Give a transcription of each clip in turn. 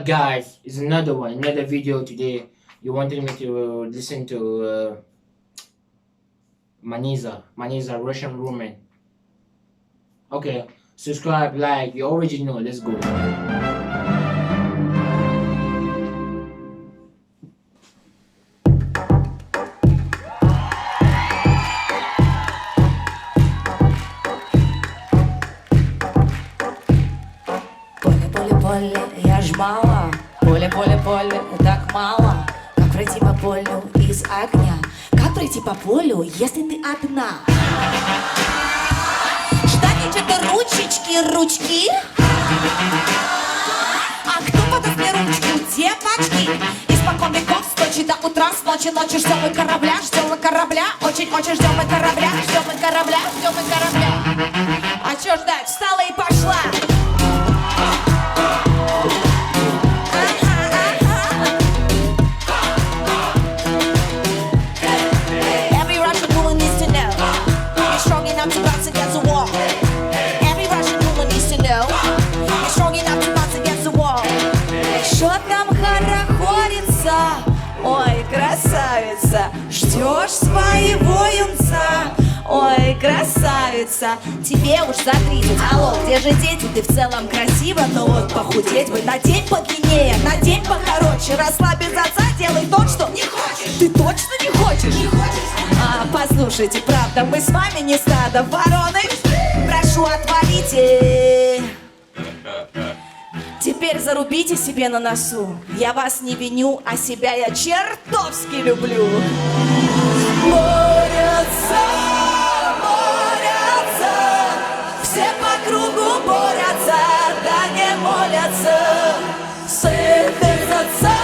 guys, it's another video today. You wanted me to listen to Maniza, Russian woman. Okay, subscribe, like, you already know. Let's go. Поле, я ж мало. Поле, так мало. Как пройти по полю из огня? Как пройти по полю, если ты одна? Ждать где-то ручки. А кто подаст мне ручку? Девочки. Испокон веков, с ночи до утра, с ночи ждем мы корабля. Очень ждем мы корабля. А чё ждать? Встала и пошла. Что там хорохорится? Ой, красавица, ждешь своего юнца? Ой, красавица, тебе уж за 30. Алло, где же дети? Ты в целом красива, но вот похудеть бы. Надень подлиннее, надень покороче. Расслабь без отца, делай то, что не хочешь. Ты точно не хочешь? Не хочешь. Послушайте, правда, мы с вами не стадо вороны. Прошу, отвалите. Теперь зарубите себе на носу. Я вас не виню, а себя я чертовски люблю. Борются, все по кругу борются, да не молятся. Сын без отца,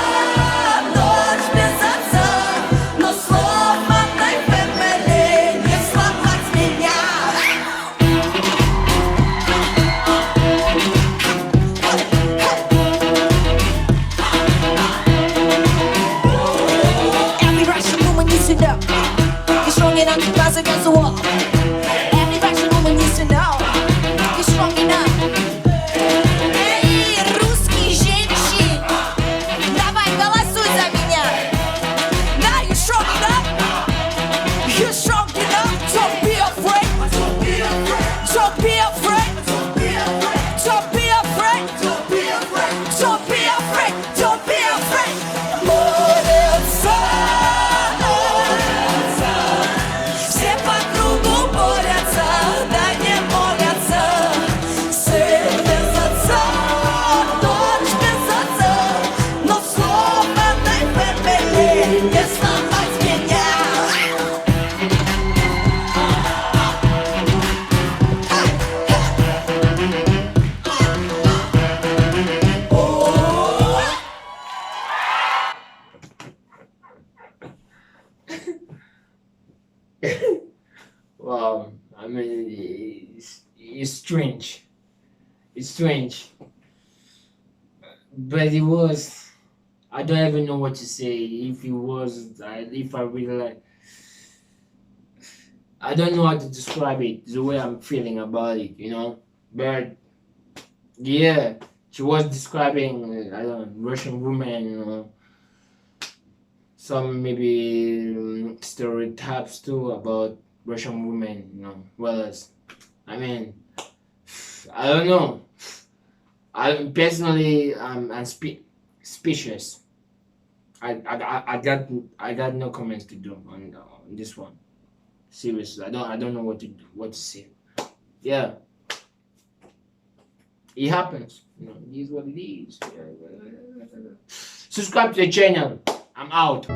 дочь без отца, но сломанной фэмили не сломать меня. Because against the wall. Every Russian woman needs to know you're strong enough. Эй, русские женщины, давай голосуй за меня. Да, you're strong enough. You're strong enough. Don't be afraid. Don't be afraid. Don't be afraid. Don't be afraid. Don't be afraid. Don't be afraid. Don't be afraid. Молятся. Wow, I mean, it's strange. It's strange. But it was, I don't even know what to say. If it was, if I really like, I don't know how to describe it, the way I'm feeling about it, you know? But yeah, she was describing, I don't know, Russian woman, you know, some maybe stereotypes too about Russian women, you know. Well, I mean, I don't know. I personally, I'm speechless. I got no comments to do on this one. Seriously, I don't know what to say. Yeah, it happens. You know, it is what it is. Subscribe to the channel. I'm out.